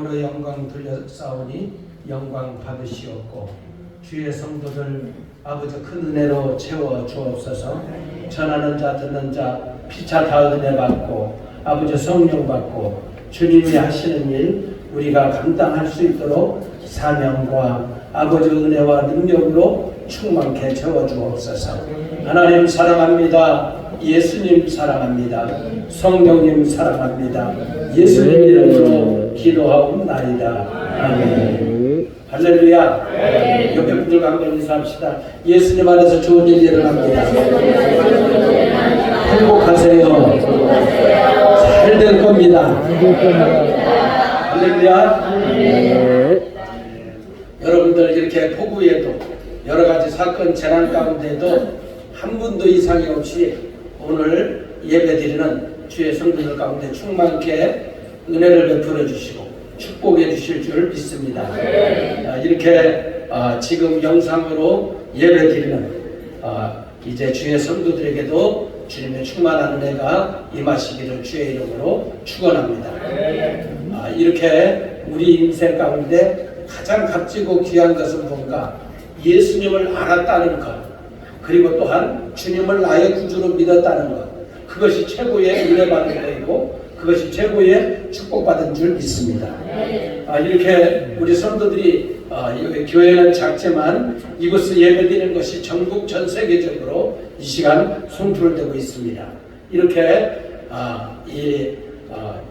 로 영광 돌려싸우니 영광 받으시옵고 주의 성도들 아버지 큰 은혜로 채워 주옵소서. 전하는 자 듣는 자 피차 다 은혜 받고 아버지 성령 받고 주님이 하시는 일 우리가 감당할 수 있도록 사명과 아버지 은혜와 능력으로 충만케 채워 주옵소서. 하나님 사랑합니다. 예수님 사랑합니다. 성령님 사랑합니다. 예수님 이름으로 기도하옵나이다. 아멘. 할렐루야. 네. 옆에 분들과 함께 인사합시다. 예수님 안에서 좋은 일이 일어납니다. 행복하세요. 잘 될 겁니다. 할렐루야. 네. 여러분들 이렇게 폭우에도 여러 가지 사건 재난 가운데도 한 분도 이상이 없이 오늘 예배드리는 주의 성도들 가운데 충만케 은혜를 베풀어 주시고 축복해 주실 줄 믿습니다. 이렇게 지금 영상으로 예배드리는 이제 주의 성도들에게도 주님의 충만한 은혜가 임하시기를 주의 이름으로 축원합니다. 이렇게 우리 인생 가운데 가장 값지고 귀한 것은 뭔가? 예수님을 알았다는 것, 그리고 또한 주님을 나의 구주로 믿었다는 것, 그것이 최고의 은혜 받는 것이고 그것이 최고의 축복받은 줄 믿습니다. 이렇게 우리 성도들이 교회는 작지만 이곳을 예배드리는 것이 전국 전 세계적으로 이 시간 송출되고 있습니다. 이렇게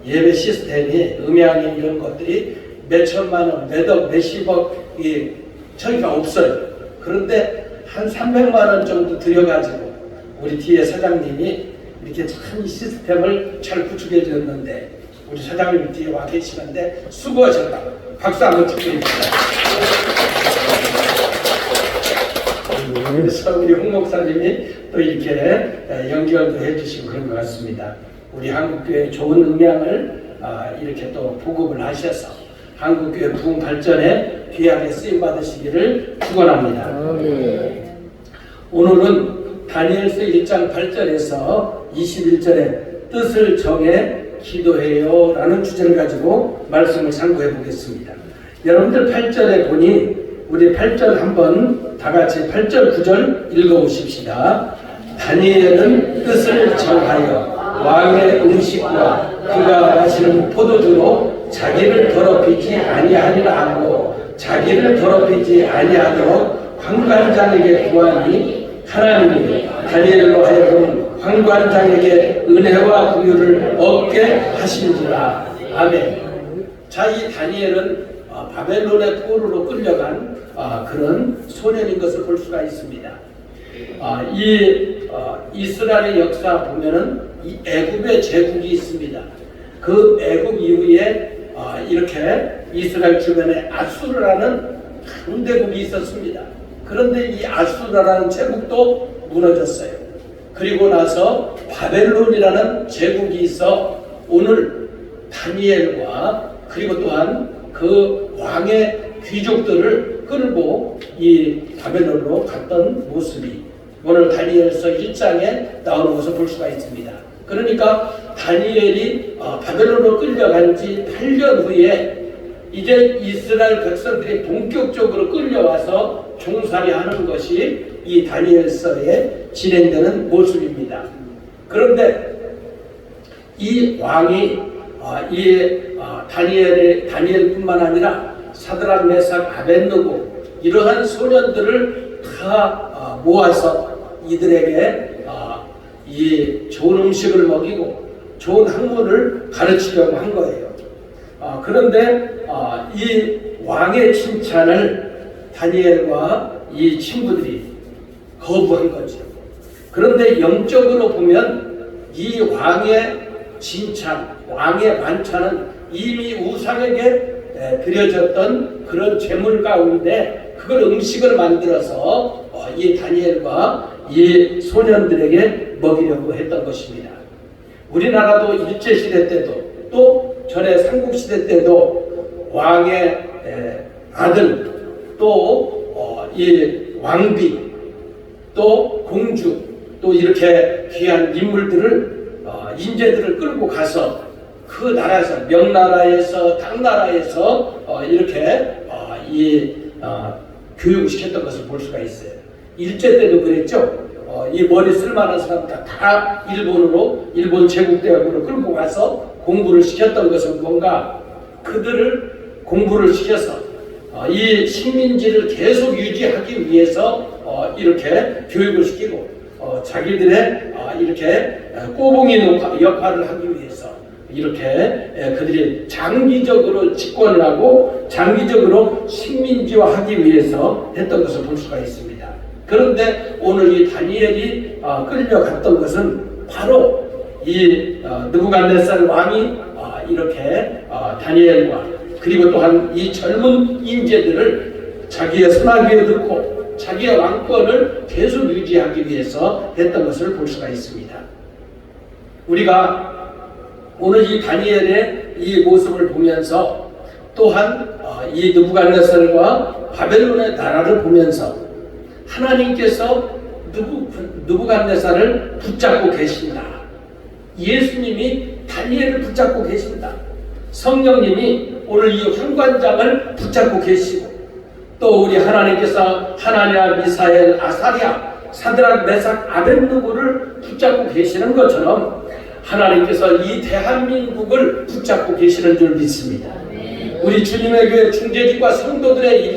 예배 시스템이 음향이 이런 것들이 몇 천만 원, 몇억, 몇십억이 저희가 없어요. 그런데 한 300만 원 정도 들여가지고 우리 뒤에 사장님이 이렇게 참 이 시스템을 잘 구축해 주었는데 우리 사장님 뒤에 와 계시는데 수고하셨다고 박수 한번 축드립니다. 그래서 우리 홍 목사님이 또 이렇게 연결도 해주시고 그런 것 같습니다. 우리 한국교회 좋은 음향을 이렇게 또 보급을 하셔서 한국교회 부흥 발전에 귀하게 쓰임 받으시기를 축원합니다. 오늘은 다니엘서 1장 8절에서 21절에 뜻을 정해 기도해요 라는 주제를 가지고 말씀을 상고해 보겠습니다. 여러분들 8절에 보니 우리 8절 한번 다같이 8절 9절 읽어보십시다. 다니엘은 뜻을 정하여 왕의 음식과 그가 마시는 포도주로 자기를 더럽히지 아니하리라 하고 자기를 더럽히지 아니하도록 관관장에게 구하니 하나님이 다니엘로 하여금 관관장에게 은혜와 긍휼을 얻게 하신지라. 아멘. 자, 이 다니엘은 바벨론의 포로로 끌려간 그런 소년인 것을 볼 수가 있습니다. 이스라엘의 역사 보면은 이 애굽의 제국이 있습니다. 그 애굽 이후에 이렇게 이스라엘 주변에 아수르라는 강대국이 있었습니다. 그런데 이 아수르라는 제국도 무너졌어요. 그리고 나서 바벨론이라는 제국이 있어 오늘 다니엘과 그리고 또한 그 왕의 귀족들을 끌고 이 바벨론으로 갔던 모습이 오늘 다니엘서 1장에 나오는 것을 볼 수가 있습니다. 그러니까 다니엘이 바벨론으로 끌려간 지 8년 후에 이제 이스라엘 백성들이 본격적으로 끌려와서 종살이 하는 것이 이 다니엘서에 진행되는 모습입니다. 그런데 이 왕이 다니엘뿐만 아니라 사드락, 메삭, 아벳느고 이러한 소년들을 다 모아서 이들에게 이 좋은 음식을 먹이고 좋은 학문을 가르치려고 한 거예요. 그런데 이 왕의 칭찬을 다니엘과 이 친구들이 거부한 거죠. 그런데 영적으로 보면 이 왕의 칭찬, 왕의 만찬은 이미 우상에게 드려졌던 그런 제물 가운데 그걸 음식을 만들어서 이 다니엘과 이 소년들에게 먹이려고 했던 것입니다. 우리나라도 일제시대 때도 또 전에 삼국시대 때도 왕의 아들 또 이 왕비 또 공주 또 이렇게 귀한 인물들을 인재들을 끌고 가서 그 나라에서 명나라에서 당나라에서 이렇게 교육을 시켰던 것을 볼 수가 있어요. 일제 때도 그랬죠. 이 머리 쓸만한 사람들 다 일본 제국대학으로 끌고 가서 공부를 시켰던 것은 뭔가 그들을 공부를 시켜서 이 식민지를 계속 유지하기 위해서 이렇게 교육을 시키고 자기들의 이렇게 꼬봉이 역할을 하기 위해서 이렇게 그들이 장기적으로 집권을 하고 장기적으로 식민지화하기 위해서 했던 것을 볼 수가 있습니다. 그런데 오늘 이 다니엘이 끌려갔던 것은 바로 이 느부갓네살 왕이 이렇게 다니엘과 그리고 또한 이 젊은 인재들을 자기의 손아귀에 넣고 자기의 왕권을 계속 유지하기 위해서 했던 것을 볼 수가 있습니다. 우리가 오늘 이 다니엘의 이 모습을 보면서 또한 이 느부갓네살과 바벨론의 나라를 보면서 하나님께서 느부갓네살을 붙잡고 계신다. 예수님이 다니엘을 붙잡고 계신다. 성령님이 오늘 이 환관장을 붙잡고 계시고 또 우리 하나님께서 하나냐, 미사엘, 아사랴, 사드락, 메삭, 아벳느고를 붙잡고 계시는 것처럼 하나님께서 이 대한민국을 붙잡고 계시는 줄 믿습니다. 우리 주님의 교회 중재직과 성도들의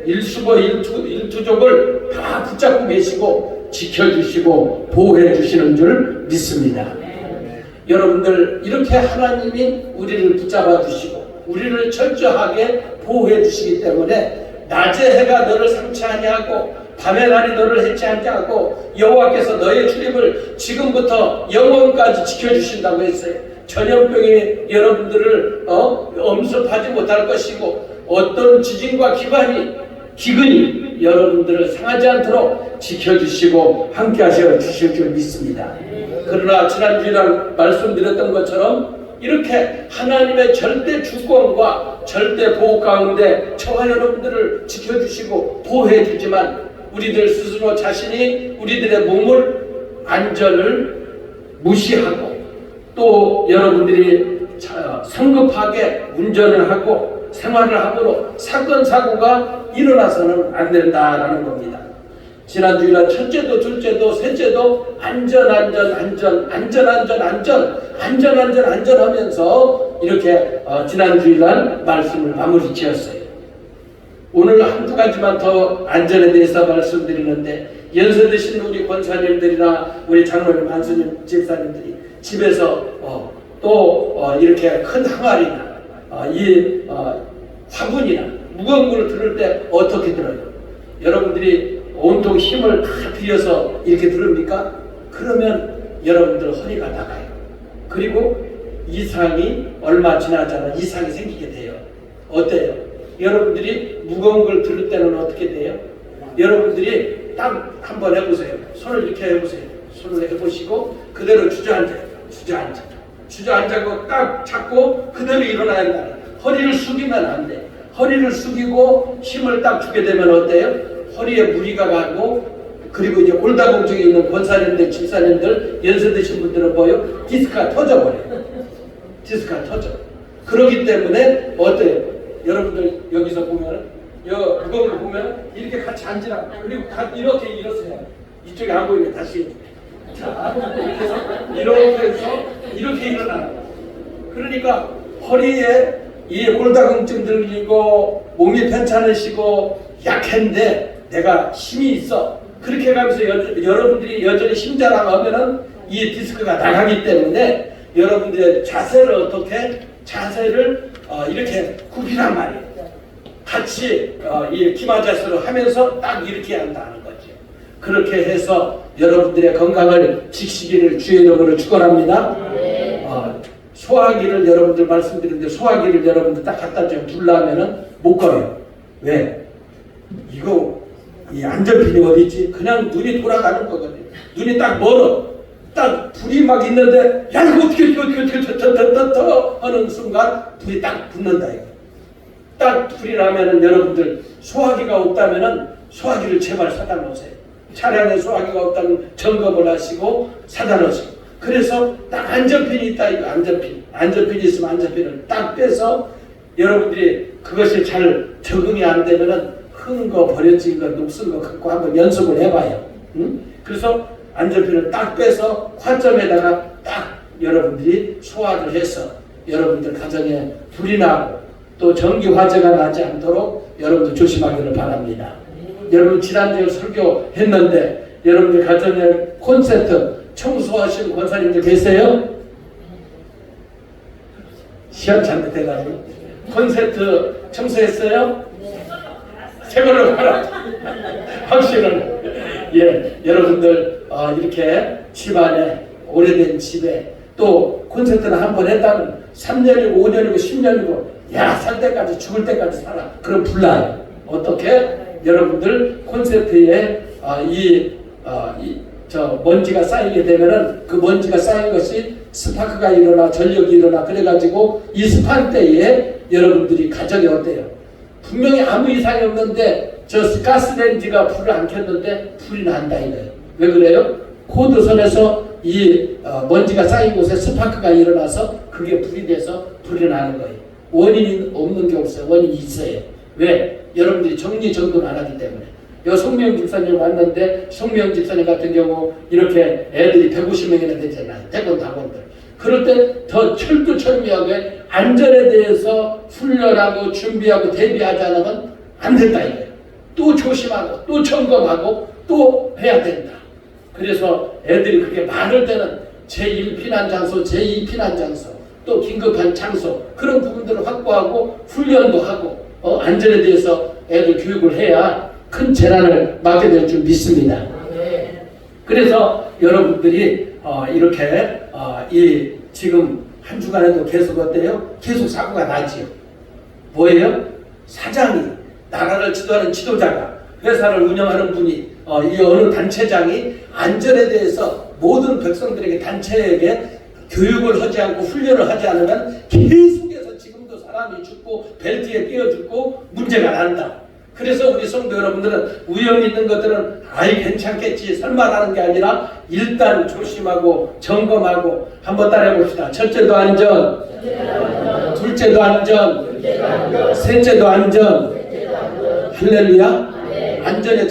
일수고 일투족을 다 붙잡고 계시고 지켜주시고 보호해 주시는 줄 믿습니다. 여러분들 이렇게 하나님이 우리를 붙잡아 주시고 우리를 철저하게 보호해 주시기 때문에 낮의 해가 너를 상치 아니하고 밤의 달이 너를 해치 아니하고 여호와께서 너의 출입을 지금부터 영원까지 지켜주신다고 했어요. 전염병이 여러분들을 엄습하지 못할 것이고 어떤 지진과 기근이 여러분들을 상하지 않도록 지켜주시고 함께 하셔 주실 줄 믿습니다. 그러나 지난주에 말씀드렸던 것처럼 이렇게 하나님의 절대 주권과 절대 보호 가운데 저와 여러분들을 지켜주시고 보호해 주지만 우리들 스스로 자신이 우리들의 몸을 안전을 무시하고 또 여러분들이 성급하게 운전을 하고 생활을 함으로 사건 사고가 일어나서는 안 된다라는 겁니다. 지난주에는 첫째도 둘째도 셋째도 안전 하면서 이렇게 지난주에는 말씀을 마무리 지었어요. 오늘 한두 가지만 더 안전에 대해서 말씀드리는데 연세 드신 우리 권사님들이나 우리 장로님, 한수님, 집사님들이 집에서 또 이렇게 큰 항아리나 화분이나 무거운 걸 들을 때 어떻게 들어요? 여러분들이 온통 힘을 다 들여서 이렇게 들읍니까? 그러면 여러분들 허리가 나가요. 그리고 이상이 얼마 지나지 않아 이상이 생기게 돼요. 어때요? 여러분들이 무거운 걸 들을 때는 어떻게 돼요? 여러분들이 딱 한번 해보세요. 손을 이렇게 해보세요. 손을 해보시고 그대로 주저앉아요. 주저앉고 딱 잡고 그대로 일어나야 한다. 허리를 숙이면 안 돼. 허리를 숙이고 힘을 딱 주게 되면 어때요? 허리에 무리가 가고 그리고 이제 골다공증에 있는 권사님들, 집사님들, 연세 드신 분들은 뭐요? 디스크가 터져버려요. 디스크가 터져. 그렇기 때문에 어때요? 여러분들 여기서 보면은 무거운 거 보면 이렇게 같이 앉으라. 그리고 이렇게 일어서요. 이쪽에 안 보이게 다시 자 이렇게 해서 이렇게 일어나는 거예요. 그러니까 허리에 이 골다공증 들리고 몸이 편찮으시고 약한데 내가 힘이 있어. 그렇게 가면서 여러분들이 여전히 힘자랑하면은 이 디스크가 나가기 때문에 여러분들의 자세를 이렇게 굽히란 말이에요. 같이 이 기마자세로 하면서 딱 이렇게 한다는 거죠. 그렇게 해서 여러분들의 건강을 지키시기를 주의 이름으로 축원합니다. 소화기를 여러분들 말씀드리는데 소화기를 여러분들 딱 갖다 좀 둘라면은 못 걸어요. 왜? 이 안전핀이 어디 있지? 그냥 눈이 돌아가는 거거든요. 눈이 딱 멀어. 딱 불이 막 있는데 야 이거 어떻게 하는 순간 불이 딱 붙는다 이거. 딱 불이 나면은 여러분들 소화기가 없다면은 소화기를 제발 사다 놓으세요. 차량에 소화기가 없다면 점검을 하시고 사다 놓으시고 그래서 딱 안전핀이 있다. 이거 안전핀이 있으면 안전핀을 딱 빼서 여러분들이 그것이 잘 적응이 안 되면은 흔 거, 버려진 거, 녹슨 거 갖고 한번 연습을 해봐요. 응? 그래서 안전핀을 딱 빼서 화점에다가 딱 여러분들이 소화를 해서 여러분들 가정에 불이 나고 또 전기 화재가 나지 않도록 여러분들 조심하기를 바랍니다. 여러분 지난주에 설교했는데 여러분들 가정에 콘센트 청소하신 권사님들 계세요? 시원찮게 돼가지고 콘센트 청소했어요? 새 걸로 가라. 확실은 예, 여러분들 이렇게 집안에 오래된 집에 또 콘센트를 한번 했다면 3년이고 5년이고 10년이고 살 때까지 죽을 때까지 살아. 그럼 불나요. 어떻게? 여러분들 콘센트에 저 먼지가 쌓이게 되면은 그 먼지가 쌓인 것이 스파크가 일어나 전력이 일어나 그래가지고 이 스판대에 여러분들이 가정이 어때요? 분명히 아무 이상이 없는데 저 가스레인지가 불을 안 켰는데 불이 난다 이거예요. 왜 그래요? 코드선에서 이 먼지가 쌓인 곳에 스파크가 일어나서 그게 불이 돼서 불이 나는 거예요. 원인이 없는 게 없어요. 원인이 있어요. 왜? 여러분들이 정리정돈 안 하기 때문에. 요 송명 집사님 왔는데 송명 집사님 같은 경우 이렇게 애들이 150명이나 되잖아요. 대권당원들. 그럴 때 더 철두철미하게 안전에 대해서 훈련하고 준비하고 대비하지 않으면 안 된다 이거예요. 또 조심하고 또 점검하고 또 해야 된다. 그래서 애들이 그렇게 많을 때는 제1피난 장소, 제2피난 장소, 또 긴급한 장소 그런 부분들을 확보하고 훈련도 하고 안전에 대해서 애들 교육을 해야 큰 재난을 막게 될 줄 믿습니다. 그래서 여러분들이 이렇게 지금 한 주간에도 계속 어때요? 계속 사고가 나지요. 뭐예요? 사장이 나라를 지도하는 지도자가 회사를 운영하는 분이 이 어느 단체장이 안전에 대해서 모든 백성들에게 단체에게 교육을 하지 않고 훈련을 하지 않으면 계속해서 지금도 사람이 죽고 벨트에 끼어 죽고 문제가 난다. 그래서 우리 성도 여러분들은 위험 있는 것들은 아이 괜찮겠지 설마라는 게 아니라 일단 조심하고 점검하고 한번 따라해 봅시다. 첫째도 안전, 둘째도 안전, 셋째도 안전. 할렐루야. 안전에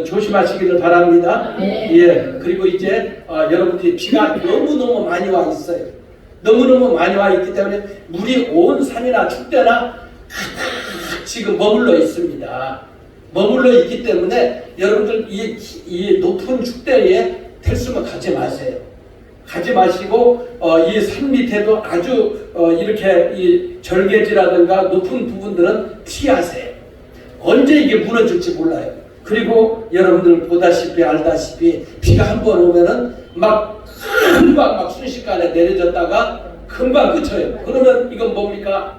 조심하시기를 바랍니다. 예. 그리고 이제 여러분들이 비가 너무너무 많이 와 있어요. 너무너무 많이 와 있기 때문에 물이 온 산이나 축대나 지금 머물러 있습니다. 머물러 있기 때문에 여러분들 이 높은 축대에 들수면 가지 마세요. 가지 마시고 이 산 밑에도 아주 이렇게 이 절개지라든가 높은 부분들은 피하세요. 언제 이게 무너질지 몰라요. 그리고 여러분들 보다시피 알다시피 비가 한 번 오면은 금방 막 순식간에 내려졌다가 금방 그쳐요. 그러면 이건 뭡니까?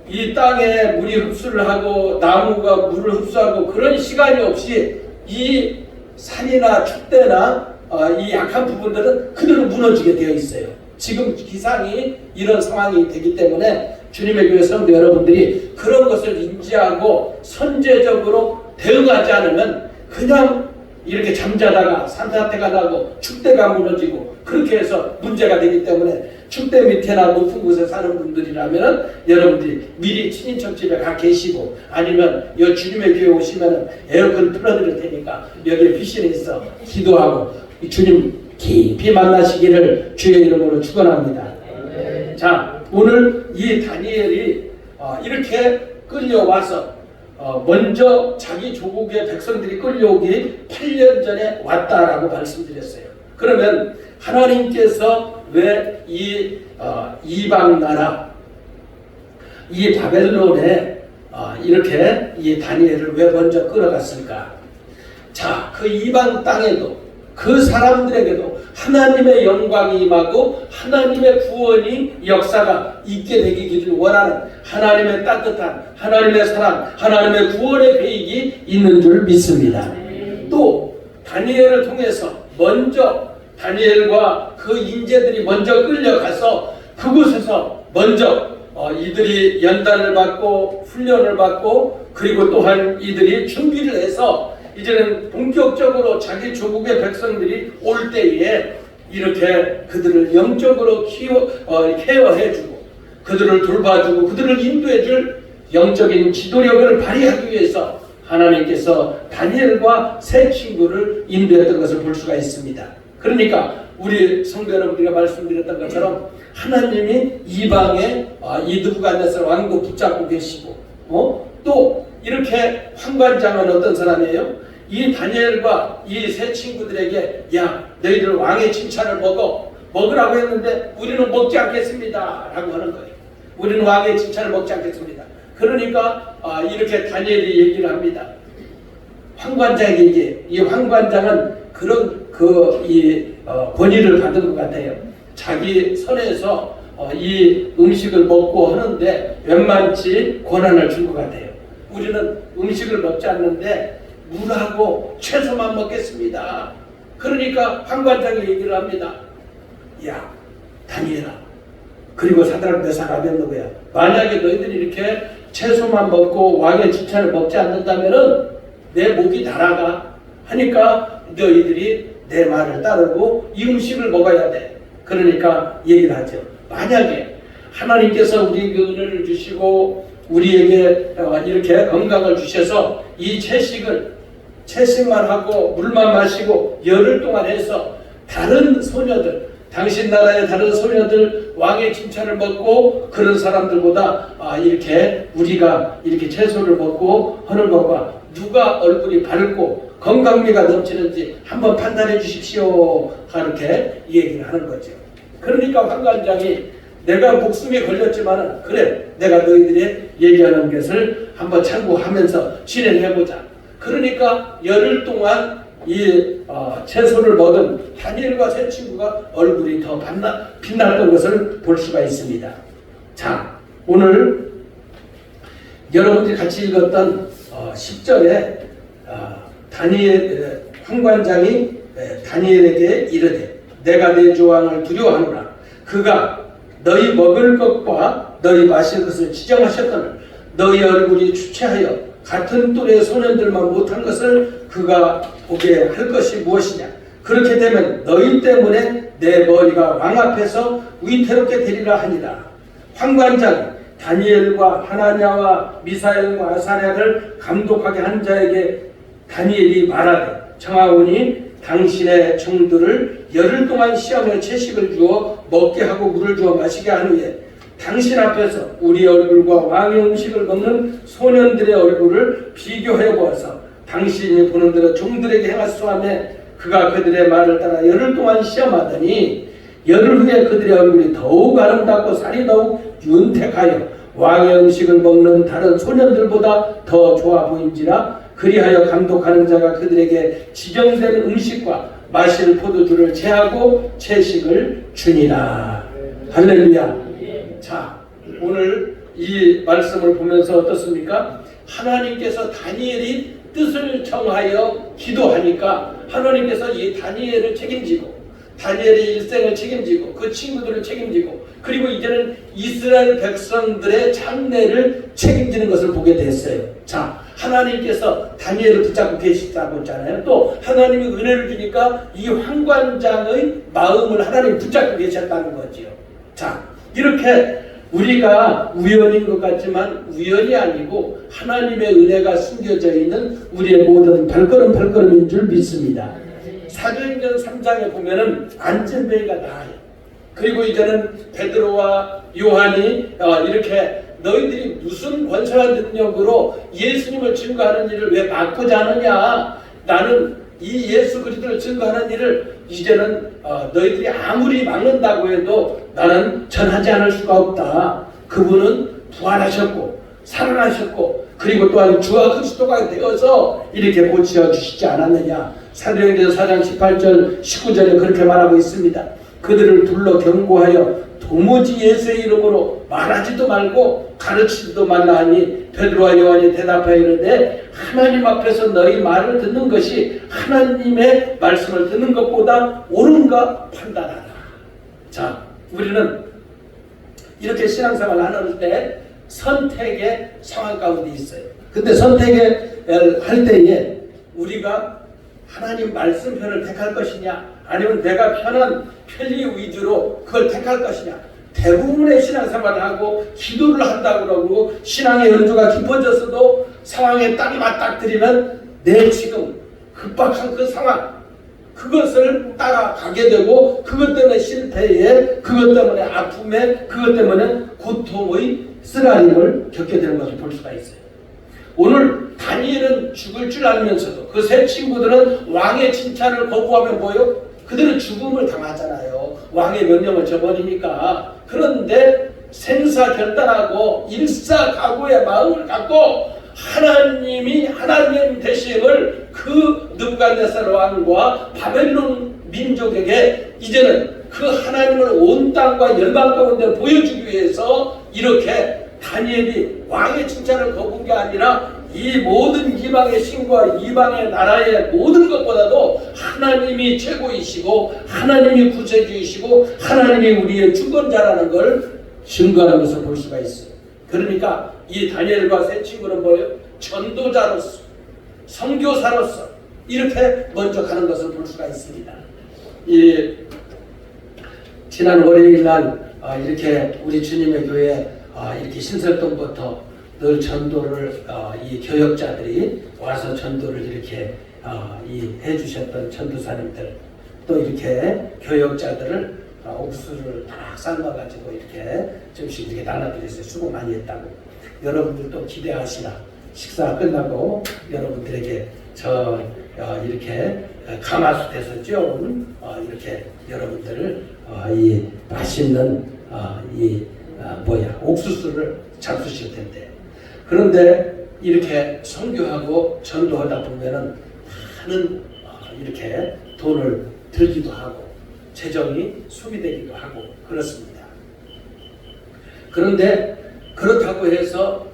이 땅에 물이 흡수를 하고 나무가 물을 흡수하고 그런 시간이 없이 이 산이나 축대나 이 약한 부분들은 그대로 무너지게 되어 있어요. 지금 기상이 이런 상황이 되기 때문에 주님의 교회 성도 여러분들이 그런 것을 인지하고 선제적으로 대응하지 않으면 그냥 이렇게 잠자다가 산사태가 나고 축대가 무너지고 그렇게 해서 문제가 되기 때문에 축대 밑에나 높은 곳에 사는 분들이라면 여러분들이 미리 친인척 집에 가 계시고 아니면 여 주님의 교회 오시면 에어컨 틀어드릴 테니까 여기에 피신에 있어 기도하고 주님 깊이 만나시기를 주의 이름으로 축원합니다. 자, 오늘 이 다니엘이 이렇게 끌려와서 먼저 자기 조국의 백성들이 끌려오기 8년 전에 왔다라고 말씀드렸어요. 그러면 하나님께서 왜 이 이방 나라 이 바벨론에 이렇게 이 다니엘을 왜 먼저 끌어갔을까? 자, 그 이방 땅에도 그 사람들에게도 하나님의 영광이 임하고 하나님의 구원이 역사가 있게 되기를 원하는 하나님의 따뜻한 하나님의 사랑, 하나님의 구원의 계획이 있는 줄 믿습니다. 또 다니엘을 통해서 먼저 다니엘과 그 인재들이 먼저 끌려가서 그곳에서 먼저 이들이 연단을 받고 훈련을 받고 그리고 또한 이들이 준비를 해서 이제는 본격적으로 자기 조국의 백성들이 올 때에 이렇게 그들을 영적으로 케어해주고 그들을 돌봐주고 그들을 인도해줄 영적인 지도력을 발휘하기 위해서 하나님께서 다니엘과 세 친구를 인도했던 것을 볼 수가 있습니다. 그러니까 우리 성도 여러분들이 말씀드렸던 것처럼 하나님이 이방에 이 느부갓네살 왕도 붙잡고 계시고 또 이렇게 환관장은 어떤 사람이에요? 이 다니엘과 이 세 친구들에게 야 너희들 왕의 칭찬을 먹으라고 했는데 우리는 먹지 않겠습니다 라고 하는 거예요. 우리는 왕의 칭찬을 먹지 않겠습니다. 그러니까 이렇게 다니엘이 얘기를 합니다. 환관장에게 이 환관장은 그런 권위를 받은 것 같아요. 자기 선에서 이 음식을 먹고 하는데 웬만치 권한을 준 것 같아요. 우리는 음식을 먹지 않는데 물하고 채소만 먹겠습니다. 그러니까 환관장이 얘기를 합니다. 야 다니엘아 그리고 사드락 메삭 아벳느고야 만약에 너희들이 이렇게 채소만 먹고 왕의 칭찬을 먹지 않는다면은 내 목이 날아가 하니까 너희들이 내 말을 따르고 이 음식을 먹어야 돼. 그러니까 얘기를 하죠. 만약에 하나님께서 우리에게 은혜를 주시고 우리에게 이렇게 건강을 주셔서 이 채식만 하고 물만 마시고 열흘 동안 해서 다른 소녀들 당신 나라의 다른 소녀들 왕의 칭찬을 먹고 그런 사람들보다 이렇게 우리가 이렇게 채소를 먹고 하는 것과 누가 얼굴이 밝고 건강미가 넘치는지 한번 판단해 주십시오. 이렇게 얘기를 하는 거죠. 그러니까 환관장이 내가 목숨이 걸렸지만 그래 내가 너희들이 얘기하는 것을 한번 참고하면서 진행해보자. 그러니까 열흘 동안 이 채소를 먹은 다니엘과 세 친구가 얼굴이 더 빛났던 것을 볼 수가 있습니다. 자, 오늘 여러분들이 같이 읽었던 10절에 환관장이 다니엘에게 이르되 내가 내 조왕을 두려워하노라. 그가 너희 먹을 것과 너희 마실 것을 지정하셨거늘 너희 얼굴이 주체하여 같은 또래 소년들만 못한 것을 그가 보게 할 것이 무엇이냐. 그렇게 되면 너희 때문에 내 머리가 왕 앞에서 위태롭게 되리라 하니라. 환관장이 다니엘과 하나냐와 미사엘과 아사랴를 감독하게 한 자에게 다니엘이 말하되 청하오니 당신의 종들을 열흘 동안 시험에 채식을 주어 먹게 하고 물을 주어 마시게 한 후에 당신 앞에서 우리 얼굴과 왕의 음식을 먹는 소년들의 얼굴을 비교해 보아서 당신이 보는 대로 종들에게 행하소하며 그가 그들의 말을 따라 열흘 동안 시험하더니 열흘 후에 그들의 얼굴이 더욱 아름답고 살이 더욱 윤택하여 왕의 음식을 먹는 다른 소년들보다 더 좋아 보인지라. 그리하여 감독하는 자가 그들에게 지정된 음식과 마실 포도주를 제하고 채식을 주니라. 할렐루야. 자, 오늘 이 말씀을 보면서 어떻습니까? 하나님께서 다니엘이 뜻을 정하여 기도하니까 하나님께서 이 다니엘을 책임지고 다니엘의 일생을 책임지고 그 친구들을 책임지고 그리고 이제는 이스라엘 백성들의 장래를 책임지는 것을 보게 됐어요. 자, 하나님께서 다니엘을 붙잡고 계시다고 했잖아요. 또 하나님이 은혜를 주니까 이 환관장의 마음을 하나님이 붙잡고 계셨다는 거지요. 자, 이렇게 우리가 우연인 것 같지만 우연이 아니고 하나님의 은혜가 숨겨져 있는 우리의 모든 발걸음인 줄 믿습니다. 사도행전 3장에 보면은 안전뱅이가 나와요. 그리고 이제는 베드로와 요한이 이렇게 너희들이 무슨 권세와 능력으로 예수님을 증거하는 일을 왜 막고자 하느냐. 나는 이 예수 그리스도를 증거하는 일을 이제는 너희들이 아무리 막는다고 해도 나는 전하지 않을 수가 없다. 그분은 부활하셨고 살아나셨고 그리고 또한 주와 그리스도가 되어서 이렇게 고쳐 주시지 않았느냐. 사도행전 4장 18절 19절에 그렇게 말하고 있습니다. 그들을 둘러 경고하여 도무지 예수의 이름으로 말하지도 말고 가르치지도 말라 하니 베드로와 요한이 대답하여 이르되 하나님 앞에서 너희 말을 듣는 것이 하나님의 말씀을 듣는 것보다 옳은가 판단하라. 자, 우리는 이렇게 신앙생활을 하는 때 선택의 상황 가운데 있어요. 근데 선택을 할 때에 우리가 하나님 말씀편을 택할 것이냐 아니면 내가 편한 편리 위주로 그걸 택할 것이냐. 대부분의 신앙생활을 하고 기도를 한다고 그러고 신앙의 연주가 깊어졌어도 상황에 딱 맞닥뜨리면 내 지금 급박한 그 상황, 그것을 따라가게 되고 그것 때문에 실패에, 그것 때문에 아픔에, 그것 때문에 고통의 쓰라림을 겪게 되는 것을 볼 수가 있어요. 오늘 다니엘은 죽을 줄 알면서도 그 세 친구들은 왕의 칭찬을 거부하면 뭐요? 그들은 죽음을 당하잖아요. 왕의 명령을 저버리니까. 그런데 생사결단하고 일사각오의 마음을 갖고 하나님 되심을 그 느부갓네살 왕과 바벨론 민족에게 이제는 그 하나님을 온 땅과 열방 가운데 보여주기 위해서 이렇게 다니엘이 왕의 칭찬을 거부한 게 아니라 이 모든 이방의 신과 이방의 나라의 모든 것보다도 하나님이 최고이시고 하나님이 구세주이시고 하나님이 우리의 주권자라는 걸 증거하는 것을 볼 수가 있어요. 그러니까 이 다니엘과 세 친구는 뭐예요? 전도자로서, 선교사로서 이렇게 먼저 가는 것을 볼 수가 있습니다. 지난 월요일 날 이렇게 우리 주님의 교회 이렇게 신설동부터 늘 전도를 이 교역자들이 와서 전도를 이렇게 해주셨던 전도사님들, 또 이렇게 교역자들을 옥수수를 딱 삶아가지고 이렇게 좀씩 이렇게 나눠드렸어요. 수고 많이 했다고. 여러분들도 기대하시라. 식사 끝나고 여러분들에게 이렇게 가마솥에서 쪄온 이렇게 여러분들을 이 맛있는 옥수수를 잡수실 텐데, 그런데 이렇게 선교하고 전도하다 보면은 많은 이렇게 돈을 들기도 하고 재정이 소비되기도 하고 그렇습니다. 그런데 그렇다고 해서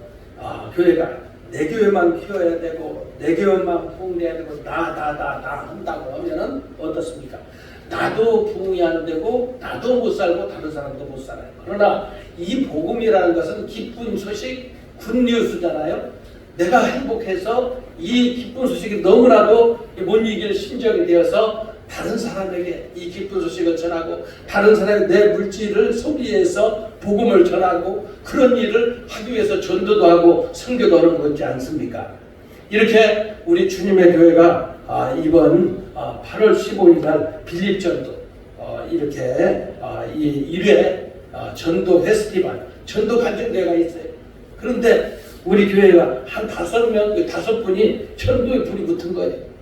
교회가 내 교회만 키워야 되고 내 교회만 부흥해야 되고 나 한다고 하면은 어떻습니까? 나도 부흥이 안 되고 나도 못 살고 다른 사람도 못 살아요. 그러나 이 복음이라는 것은 기쁜 소식, 굿뉴스잖아요. 내가 행복해서 이 기쁜 소식이 너무나도 못 이길 심정이 되어서 다른 사람에게 이 기쁜 소식을 전하고 다른 사람의 내 물질을 소비해서 복음을 전하고 그런 일을 하기 위해서 전도도 하고 선교도 하는 거지 않습니까? 이렇게 우리 주님의 교회가 이번 8월 15일 날 빌립전도 이렇게 이 1회 전도 페스티벌, 전도 간증대회가 있어요. 그런데 우리 교회가 한 5분이 전도에 불이 붙은 거예요.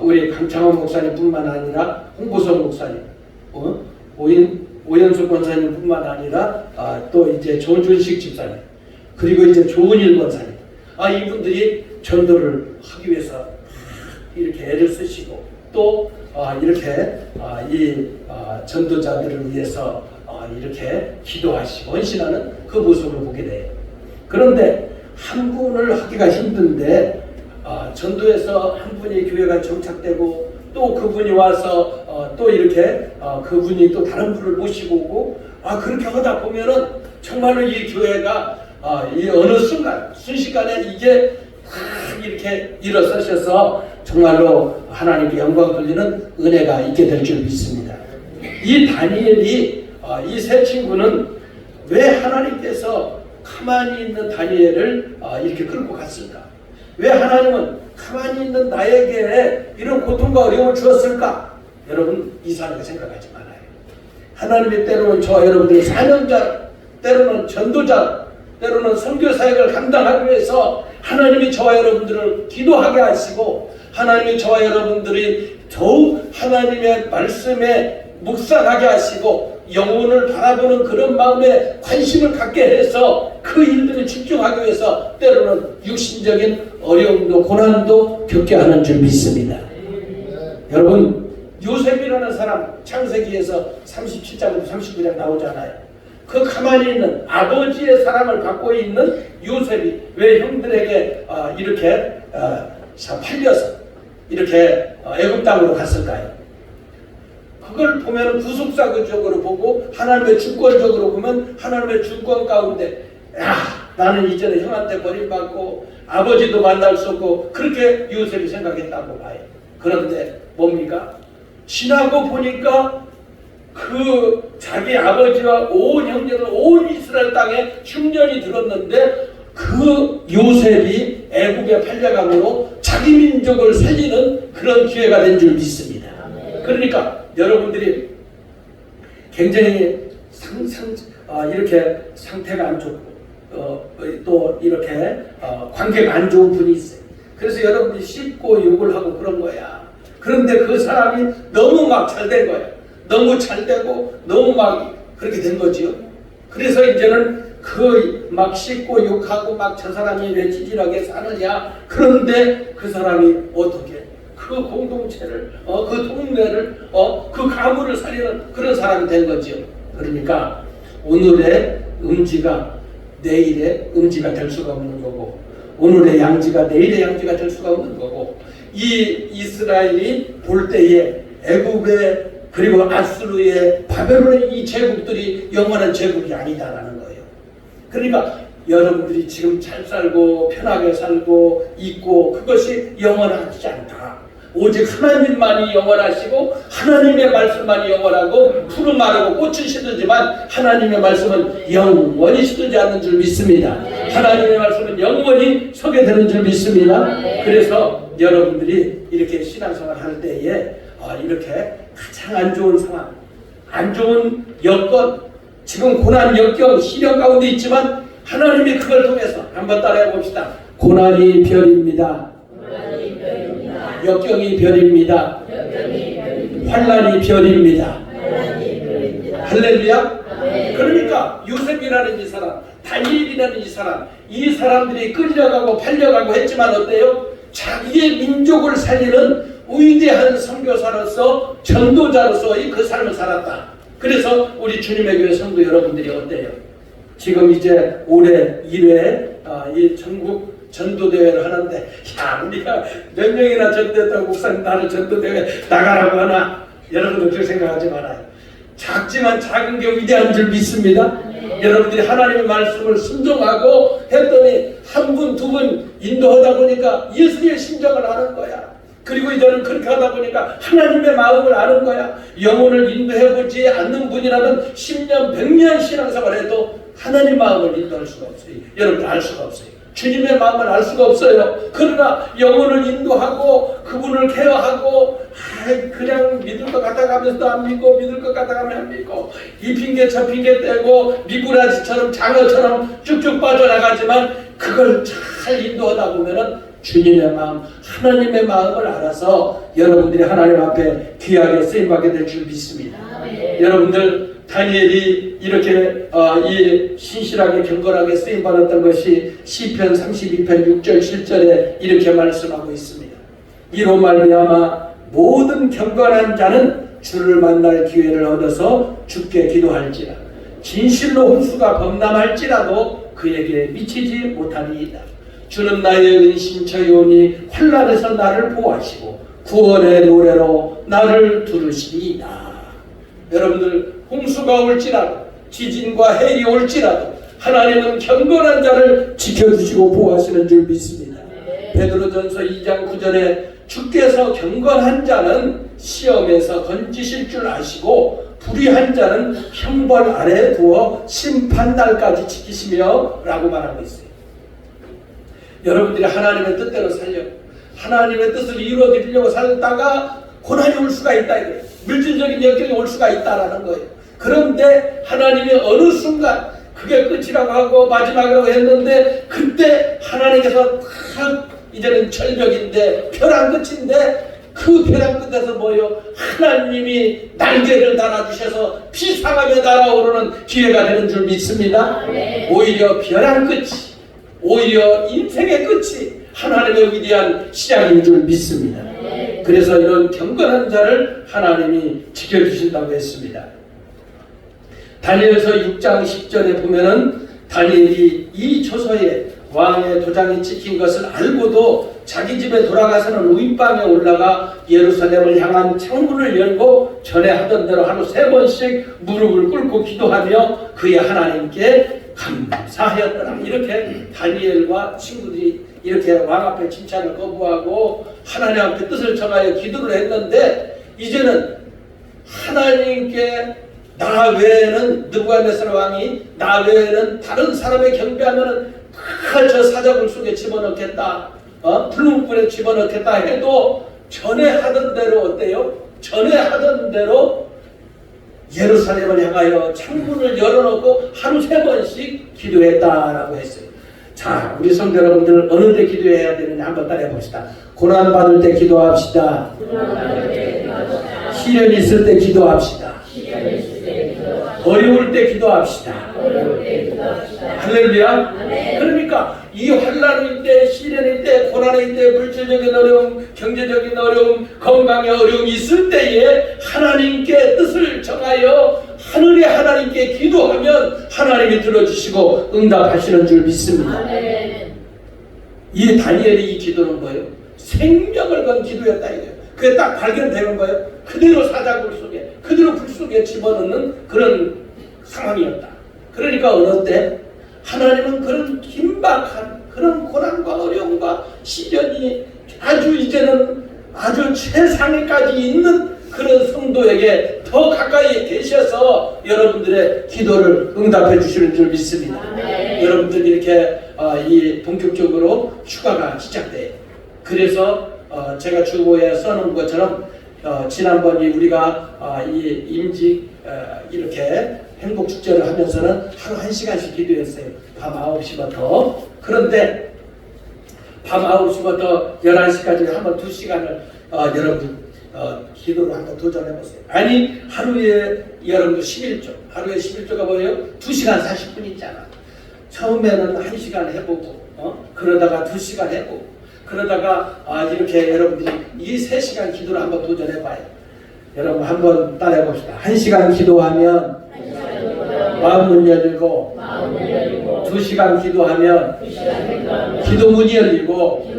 우리 강창원 목사님뿐만 아니라 홍보석 목사님, 오연수 권사님뿐만 아니라 또 이제 조준식 집사님, 그리고 이제 조은일 권사님, 이분들이 전도를 하기 위해서 이렇게 애를 쓰시고 또 이렇게 이 전도자들을 위해서 이렇게 기도하시고 헌신하는 그 모습을 보게 돼요. 그런데 한 분을 하기가 힘든데 전도에서 한 분이 교회가 정착되고 또 그분이 와서 또 이렇게 그분이 또 다른 분을 모시고 오고 그렇게 하다 보면은 정말로 이 교회가 이 어느 순식간에 이게 이렇게 일어서셔서 정말로 하나님께 영광 돌리는 은혜가 있게 될 줄 믿습니다. 이 다니엘이 이 세 친구는 왜 하나님께서 가만히 있는 다니엘을 이렇게 끌고 갔을까? 왜 하나님은 가만히 있는 나에게 이런 고통과 어려움을 주었을까? 여러분 이상하게 생각하지 말아요. 하나님이 때로는 저와 여러분들이 사명자, 때로는 전도자, 때로는 선교사역을 감당하기 위해서 하나님이 저와 여러분들을 기도하게 하시고 하나님이 저와 여러분들이 더욱 하나님의 말씀에 묵상하게 하시고 영혼을 바라보는 그런 마음에 관심을 갖게 해서 그 일들에 집중하기 위해서 때로는 육신적인 어려움도 고난도 겪게 하는 줄 믿습니다. 여러분 요셉이라는 사람 창세기에서 37장부터 39장 나오잖아요. 그 가만히 있는 아버지의 사랑을 받고 있는 요셉이 왜 형들에게 이렇게 팔려서 이렇게 애굽 땅으로 갔을까요? 그걸 보면 구속사적으로 보고 하나님의 주권적으로 보면 하나님의 주권 가운데 나는 이전에 형한테 버림받고 아버지도 만날 수 없고 그렇게 요셉이 생각했다고 봐요. 그런데 뭡니까? 지나고 보니까 그 자기 아버지와 온 형제들 온 이스라엘 땅에 흉년이 들었는데 그 요셉이 애국에 팔려감으로 자기 민족을 살리는 그런 기회가 된 줄 믿습니다. 그러니까 여러분들이 굉장히 이렇게 상태가 안 좋고 또 이렇게 관계가 안 좋은 분이 있어요. 그래서 여러분들이 씹고 욕을 하고 그런 거야. 그런데 그 사람이 너무 막 잘 된 거야. 너무 잘 되고 너무 막 그렇게 된 거지요. 그래서 이제는 그 막 씹고 욕하고 막 저 사람이 왜 찌질하게 사느냐. 그런데 그 사람이 어떻게 그 공동체를 그 동네를 그 가문을 살리는 그런 사람이 된 거지요. 그러니까 오늘의 음지가 내일의 음지가 될 수가 없는 거고, 오늘의 양지가 내일의 양지가 될 수가 없는 거고, 이 이스라엘이 볼 때에 애굽의 그리고 아수르의 바벨론의 이 제국들이 영원한 제국이 아니다라는 거예요. 그러니까 여러분들이 지금 잘 살고 편하게 살고 있고 그것이 영원하지 않다. 오직 하나님만이 영원하시고 하나님의 말씀만이 영원하고 푸른 마르고 꽃은 시들지만 하나님의 말씀은 영원히 시들지 않는 줄 믿습니다. 하나님의 말씀은 영원히 서게 되는 줄 믿습니다. 그래서 여러분들이 이렇게 신앙생활 할 때에 이렇게 가장 안 좋은 상황, 안 좋은 여건, 지금 고난, 역경, 시련 가운데 있지만 하나님이 그걸 통해서 한번 따라해 봅시다. 고난이 별입니다. 역경이 별입니다. 환난이 별입니다. 할렐루야. 그러니까 요셉이라는 이 사람, 다니엘이라는 이 사람들이 끌려가고 팔려가고 했지만 어때요? 자기의 민족을 살리는 위대한 선교사로서 전도자로서의 그 삶을 살았다. 그래서 우리 주님의 교회 성도 여러분들이 어때요? 지금 이제 올해 1회 이 전국 전도대회를 하는데, 우리가 몇 명이나 전도했다고 목사님 나를 전도대회 나가라고 하나? 여러분들 그렇게 생각하지 말아요. 작지만 작은 게 위대한 줄 믿습니다. 여러분들이 하나님의 말씀을 순종하고 했더니 한 분, 두 분 인도하다 보니까 예수님의 심정을 아는 거야. 그리고 이제는 그렇게 하다 보니까 하나님의 마음을 아는 거야. 영혼을 인도해보지 않는 분이라면 10년, 100년 신앙생활 해도 하나님 마음을 인도할 수가 없어요. 여러분들 알 수가 없어요. 주님의 마음을 알 수가 없어요. 그러나 영혼을 인도하고 그분을 케어하고 그냥 믿을 것 같아가면서도 안 믿고 믿을 것 같아가면 안 믿고 이 핑계 저 핑계 떼고 미꾸라지처럼 장어처럼 쭉쭉 빠져나가지만 그걸 잘 인도하다 보면은 주님의 마음, 하나님의 마음을 알아서 여러분들이 하나님 앞에 귀하게 쓰임받게 될 줄 믿습니다. 여러분들 다니엘이 이렇게 이 신실하게 경건하게 쓰임받았던 것이 시편 32편 6절 7절에 이렇게 말씀하고 있습니다. 이로 말미암아 모든 경건한 자는 주를 만날 기회를 얻어서 주께 기도할지라 진실로 홍수가 범람할지라도 그에게 미치지 못하니이다. 주는 나의 은신처이오니 환난에서 나를 보호하시고 구원의 노래로 나를 두르시리이다. 여러분들 홍수가 올지라도 지진과 해일이 올지라도 하나님은 경건한 자를 지켜주시고 보호하시는 줄 믿습니다. 베드로전서 2장 9절에 주께서 경건한 자는 시험에서 건지실 줄 아시고 불의한 자는 형벌 아래에 두어 심판날까지 지키시며 라고 말하고 있어요. 여러분들이 하나님의 뜻대로 살려고 하나님의 뜻을 이루어드리려고 살다가 고난이 올 수가 있다 이거예요. 물질적인 역경이 올 수가 있다라는 거예요. 그런데 하나님이 어느 순간 그게 끝이라고 하고 마지막이라고 했는데 그때 하나님께서 이제는 절벽인데 벼랑 끝인데 그 벼랑 끝에서 뭐요? 하나님이 날개를 달아주셔서 피상하며 날아오르는 기회가 되는 줄 믿습니다. 오히려 벼랑 끝이 오히려 인생의 끝이 하나님의 위대한 시작인 줄 믿습니다. 그래서 이런 경건한 자를 하나님이 지켜주신다고 했습니다. 다니엘서 6장 10절에 보면은 다니엘이 이 조서에 왕의 도장이 찍힌 것을 알고도 자기 집에 돌아가서는 우윗방에 올라가 예루살렘을 향한 창문을 열고 전에 하던 대로 하루 3번씩 무릎을 꿇고 기도하며 그의 하나님께 감사하였더라. 이렇게 다니엘과 친구들이 이렇게 왕 앞에 칭찬을 거부하고 하나님 앞에 뜻을 정하여 기도를 했는데 이제는 하나님께 나 외에는 느부갓네살 왕이 나 외에는 다른 사람의 경배하면은 저 사자굴 속에 집어넣겠다, 불문불에 집어넣겠다 해도 전에 하던 대로 어때요? 전에 하던 대로 예루살렘을 향하여 창문을 열어놓고 하루 3번씩 기도했다라고 했어요. 자, 우리 성도 여러분들 어느 때 기도해야 되느냐 한번 따라해 봅시다. 고난 받을 때 기도합시다. 시련 있을 때 기도합시다. 어려울 때 기도합시다. 할렐루야. 그러니까 이 환난일 때, 시련일 때, 고난일 때, 물질적인 어려움, 경제적인 어려움, 건강의 어려움이 있을 때에 하나님께 뜻을 정하여 하늘의 하나님께 기도하면 하나님이 들어주시고 응답하시는 줄 믿습니다. 이 다니엘의 이 기도는 뭐예요? 생명을 건 기도였다 이거예요. 그게 딱 발견되는 거예요. 그대로 사자굴 속에, 그대로 불 속에 집어넣는 그런 상황이었다. 그러니까 어느 때 하나님은 그런 긴박한 그런 고난과 어려움과 시련이 아주 이제는 아주 최상위까지 있는 그런 성도에게 더 가까이 계셔서 여러분들의 기도를 응답해 주시는 줄 믿습니다. 여러분들 이렇게 이 본격적으로 휴가가 시작돼요. 그래서 제가 주보에 써놓은 것처럼 지난번에 우리가 이 임직 이렇게 행복축제를 하면서는 하루 1시간씩 기도했어요. 밤 9시부터. 그런데 밤 9시부터 11시까지 한번 2시간을 여러분 기도를 한번 도전해보세요. 아니 하루에 여러분들 11조, 하루에 11조가 뭐예요? 2시간 40분 있잖아. 처음에는 1시간 해보고 그러다가 2시간 해보고 그러다가 이렇게 여러분들이 이 3시간 기도를 한번 도전해봐요. 여러분 한번 따라해봅시다. 1시간 기도하면 마음문 열리고 2시간 기도하면 기도문이 열리고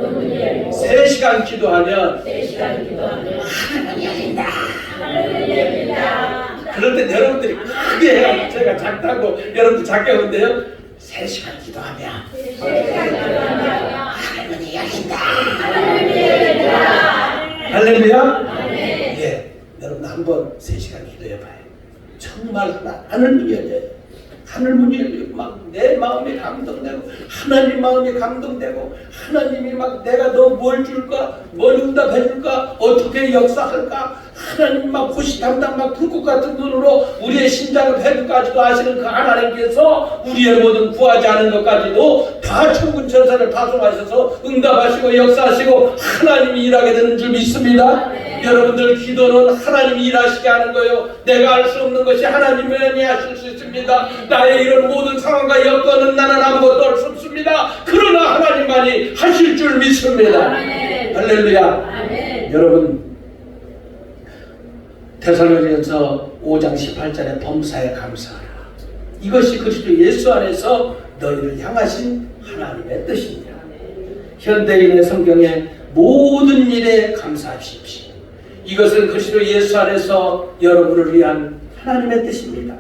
3시간 기도하면 하늘문이 열린다. 그런데 여러분들이 크게 해요. 제가 작다고 여러분들 작게 하는데요. 3시간 기도하면 하늘문이 열린다. 할렐루야. 예, 여러분 한번 3시간 기도해봐요. 정말 하늘문이 열려요. 하늘문이 열리고 막 내 마음이 감동되고 하나님 마음이 감동되고 하나님이 막 내가 너 뭘 줄까? 뭘 응답해 줄까? 어떻게 역사할까? 하나님 막 호시탐탐 막 불꽃 같은 눈으로 우리의 심장을 회복까지도 아시는 그 하나님께서 우리의 모든 구하지 않은 것까지도 다 천군 천사를 파송하셔서 응답하시고 역사하시고 하나님이 일하게 되는 줄 믿습니다. 여러분들 기도는 하나님이 일하시게 하는 거예요. 내가 할 수 없는 것이 하나님만이 하실 수 있습니다. 나의 이런 모든 상황과 여건은 나는 아무것도 할 수 없습니다. 그러나 하나님만이 하실 줄 믿습니다. 할렐루야. 여러분 데살로니가서 5장 18절에 범사에 감사하라. 이것이 그리스도 예수 안에서 너희를 향하신 하나님의 뜻입니다. 현대인의 성경에 모든 일에 감사하십시오. 이것은 그리스도 예수 안에서 여러분을 위한 하나님의 뜻입니다.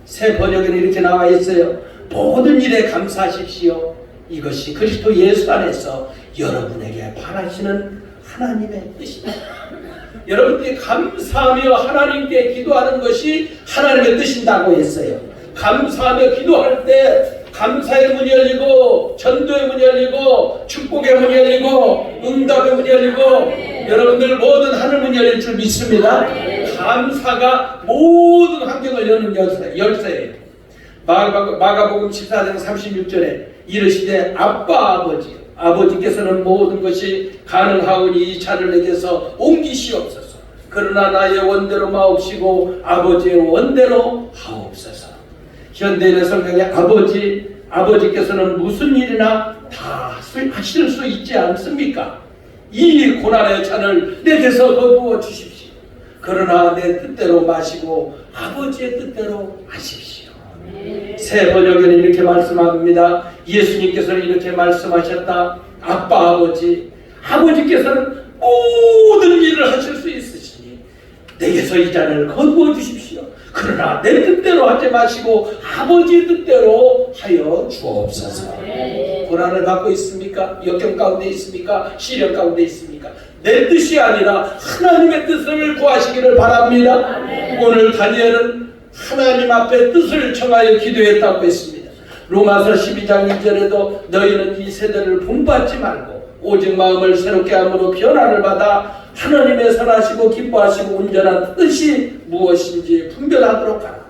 새 번역에는 이렇게 나와 있어요. 모든 일에 감사하십시오. 이것이 그리스도 예수 안에서 여러분에게 바라시는 하나님의 뜻입니다. 여러분들이 감사하며 하나님께 기도하는 것이 하나님의 뜻인다고 했어요. 감사하며 기도할 때 감사의 문이 열리고 전도의 문이 열리고 축복의 문이 열리고 응답의 문이 열리고 여러분들 모든 하늘 문이 열릴 줄 믿습니다. 감사가 모든 환경을 여는 열쇠예요. 마가복음 14장 36절에 이르시되 아빠 아버지께서는 모든 것이 가능하오니 이 잔을 내게서 옮기시옵소서. 그러나 나의 원대로 마옵시고 아버지의 원대로 하옵소서. 현대인의 성경에 아버지께서는 무슨 일이나 다 하실 수 있지 않습니까? 이 고난의 잔을 내게서 거두어 주십시오. 그러나 내 뜻대로 마시고 아버지의 뜻대로 하십시오. 새 번역에는 이렇게 말씀합니다. 예수님께서는 이렇게 말씀하셨다. 아빠 아버지께서는 모든 일을 하실 수 있으시니 내게서 이 잔을 거두어 주십시오. 그러나 내 뜻대로 하지 마시고 아버지의 뜻대로 하여 주옵소서. 고난을 받고 있습니까? 역경 가운데 있습니까? 시련 가운데 있습니까? 내 뜻이 아니라 하나님의 뜻을 구하시기를 바랍니다. 오늘 다니엘은 하나님 앞에 뜻을 청하여 기도했다고 했습니다. 로마서 12장 2절에도 너희는 이 세대를 본받지 말고 오직 마음을 새롭게 함으로 변화를 받아 하나님의 선하시고 기뻐하시고 온전한 뜻이 무엇인지 분별하도록 하라.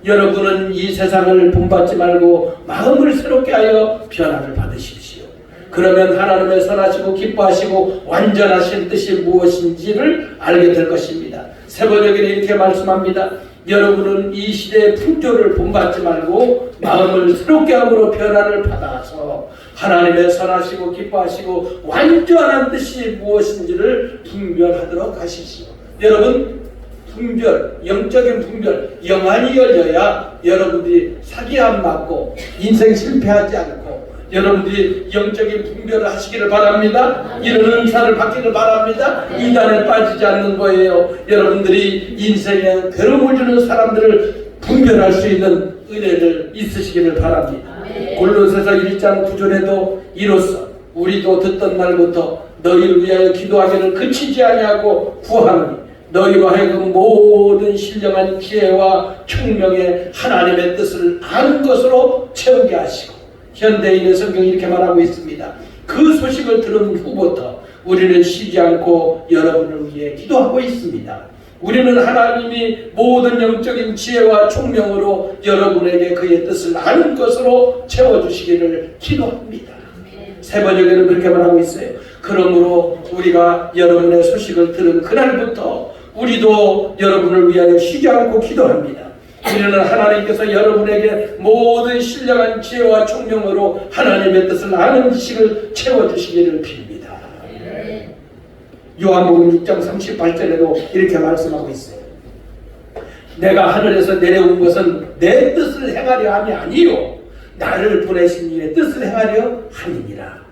여러분은 이 세상을 본받지 말고 마음을 새롭게 하여 변화를 받으십시오. 그러면 하나님의 선하시고 기뻐하시고 완전하신 뜻이 무엇인지를 알게 될 것입니다. 세번역에는 이렇게 말씀합니다. 여러분은 이 시대의 풍조를 본받지 말고 마음을 새롭게 함으로 변화를 받아서 하나님의 선하시고 기뻐하시고 완전한 뜻이 무엇인지를 분별하도록 하십시오. 여러분, 분별, 영적인 분별, 영안이 열려야 여러분들이 사기 안 맞고 인생 실패하지 않고 여러분들이 영적인 분별을 하시기를 바랍니다. 이런 은사를 받기를 바랍니다. 이단에 빠지지 않는 거예요. 여러분들이 인생에 괴로움을 주는 사람들을 분별할 수 있는 은혜를 있으시기를 바랍니다. 골로새서 1장 9절에도 이로써 우리도 듣던 날부터 너희를 위하여 기도하기를 그치지 아니하고 구하노니 너희로 하여금 모든 신령한 지혜와 총명의 하나님의 뜻을 아는 것으로 채우게 하시고 현대인의 성경이 이렇게 말하고 있습니다. 그 소식을 들은 후부터 우리는 쉬지 않고 여러분을 위해 기도하고 있습니다. 우리는 하나님이 모든 영적인 지혜와 총명으로 여러분에게 그의 뜻을 아는 것으로 채워주시기를 기도합니다. 세번역에는 그렇게 말하고 있어요. 그러므로 우리가 여러분의 소식을 들은 그날부터 우리도 여러분을 위하여 쉬지 않고 기도합니다. 우리는 하나님께서 여러분에게 모든 신령한 지혜와 총명으로 하나님의 뜻을 아는 지식을 채워주시기를 빕니다. 요한복음 6장 38절에도 이렇게 말씀하고 있어요. 내가 하늘에서 내려온 것은 내 뜻을 행하려 함이 아니요 나를 보내신 이의 뜻을 행하려 함이니라.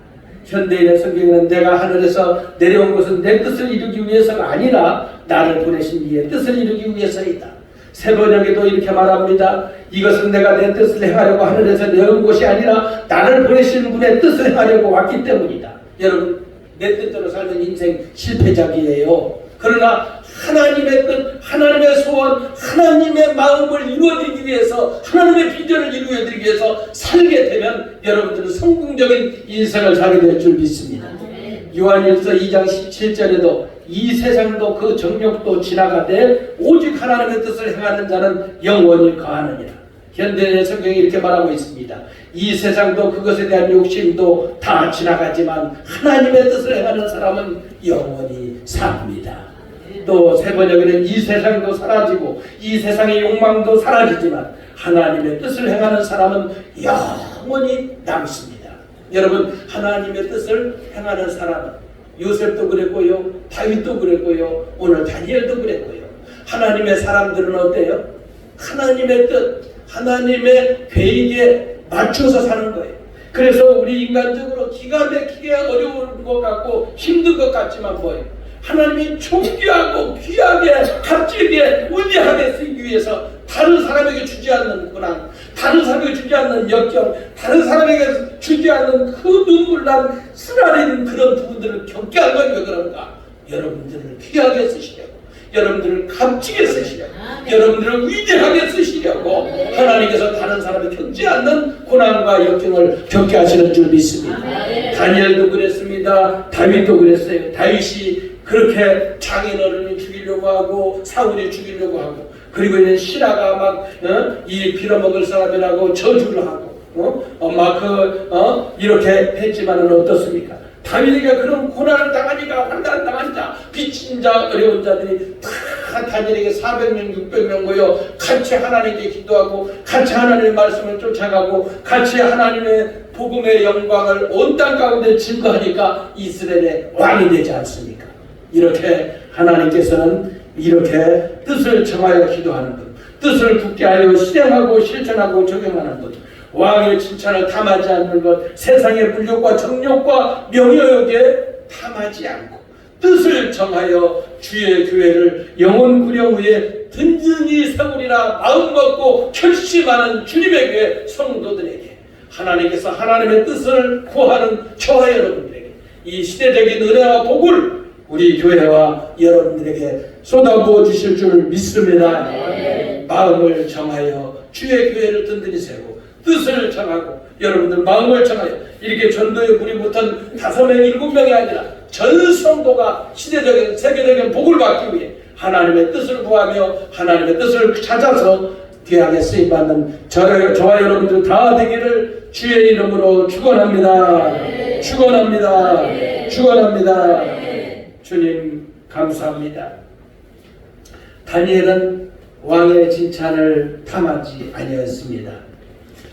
현대인의 성경에는 내가 하늘에서 내려온 것은 내 뜻을 이루기 위해서가 아니라 나를 보내신 이의 뜻을 이루기 위해서이다. 세번역에도 이렇게 말합니다. 이것은 내가 내 뜻을 행하려고 하늘에서 내려온 것이 아니라 나를 보내신 분의 뜻을 행하려고 왔기 때문이다. 여러분, 내 뜻대로 살면 인생 실패작이에요. 그러나 하나님의 뜻, 하나님의 소원, 하나님의 마음을 이루어드리기 위해서, 하나님의 비전을 이루어드리기 위해서 살게 되면 여러분들은 성공적인 인생을 살게 될 줄 믿습니다. 요한일서 2장 17절에도 이 세상도 그 정욕도 지나가되 오직 하나님의 뜻을 행하는 자는 영원히 거하느니라. 현대의 성경이 이렇게 말하고 있습니다. 이 세상도 그것에 대한 욕심도 다 지나가지만 하나님의 뜻을 행하는 사람은 영원히 삽니다. 또 세번역에는 이 세상도 사라지고 이 세상의 욕망도 사라지지만 하나님의 뜻을 행하는 사람은 영원히 남습니다. 여러분, 하나님의 뜻을 행하는 사람은 요셉도 그랬고요, 다윗도 그랬고요, 오늘 다니엘도 그랬고요. 하나님의 사람들은 어때요? 하나님의 뜻, 하나님의 계획에 맞춰서 사는 거예요. 그래서 우리 인간적으로 기가 막히게 어려운 것 같고 힘든 것 같지만 뭐예요? 하나님이 존귀하고 귀하게 값지게 위대하게 쓰기 위해서 다른 사람에게 주지 않는 고난, 다른 사람에게 주지 않는 역경, 다른 사람에게 주지 않는 그 눈물난 쓰라린 그런 부분들을 겪게 한 건 왜 그런가? 여러분들을 귀하게 쓰시려고, 여러분들을 값지게 쓰시려고, 여러분들을 위대하게 쓰시려고 하나님께서 다른 사람이 겪지 않는 고난과 역경을 겪게 하시는 줄 믿습니다. 다니엘도 그랬습니다. 다윗도 그랬어요. 다윗이 그렇게 장인어른이 죽이려고 하고 사울이 죽이려고 하고 그리고 이제 신하가 막 이 빌어먹을 사람이라고 저주를 하고 이렇게 했지만은 어떻습니까? 다윗에게 그런 고난을 당하니까 환난 당한 자, 빚진 자, 어려운 자들이 다 다니엘에게 400명, 600명 모여 같이 하나님께 기도하고 같이 하나님의 말씀을 쫓아가고 같이 하나님의 복음의 영광을 온 땅 가운데 증거하니까 이스라엘의 왕이 되지 않습니까? 이렇게 하나님께서는 이렇게 뜻을 정하여 기도하는 것, 뜻을 굳게 하여 실행하고 실천하고 적용하는 것, 왕의 칭찬을 탐하지 않는 것, 세상의 물욕과 정욕과 명예욕에 탐하지 않고 뜻을 정하여 주의 교회를 영원 구령 후에 든든히 세우리라 마음먹고 결심하는 주님의 교회 성도들에게 하나님께서 하나님의 뜻을 구하는 저와 여러분들에게 이 시대적인 은혜와 복을 우리 교회와 여러분들에게 쏟아부어 주실 줄 믿습니다. 마음을 정하여 주의 교회를 든든히 세우고 뜻을 정하고 여러분들 마음을 정하여 이렇게 전도에 불이 붙은 5명, 7명이 아니라 전 성도가 시대적인 세계적인 복을 받기 위해 하나님의 뜻을 구하며 하나님의 뜻을 찾아서 귀하게 쓰임받는 저와 여러분들 다 되기를 주의 이름으로 축원합니다. 축원합니다. 축원합니다. 주님 감사합니다. 다니엘은 왕의 칭찬을 탐하지 아니었습니다.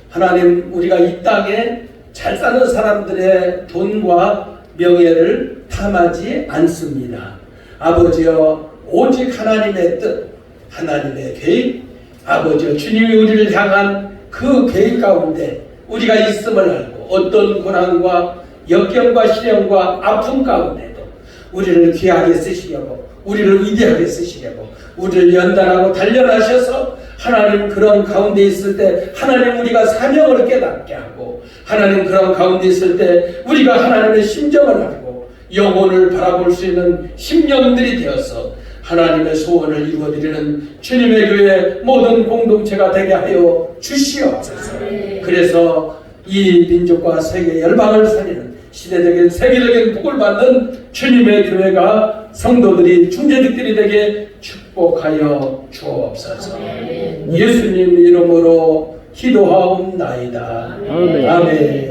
하나님, 우리가 이 땅에 잘 사는 사람들의 돈과 명예를 탐하지 않습니다. 아버지여, 오직 하나님의 뜻, 하나님의 계획, 아버지여, 주님이 우리를 향한 그 계획 가운데 우리가 있음을 알고 어떤 고난과 역경과 시련과 아픔 가운데도 우리를 귀하게 쓰시려고, 우리를 위대하게 쓰시려고, 우리를 연단하고 단련하셔서 하나님 그런 가운데 있을 때 하나님 우리가 사명을 깨닫게 하고, 하나님 그런 가운데 있을 때 우리가 하나님의 심정을 알고 영혼을 바라볼 수 있는 심령들이 되어서 하나님의 소원을 이루어드리는 주님의 교회 모든 공동체가 되게 하여 주시옵소서. 그래서 이 민족과 세계 열방을 살리는 시대적인 세계적인 복을 받는 주님의 교회가 성도들이 중재직들이 되게 축복하여 주옵소서. 예수님 이름으로 기도하옵나이다. 아멘.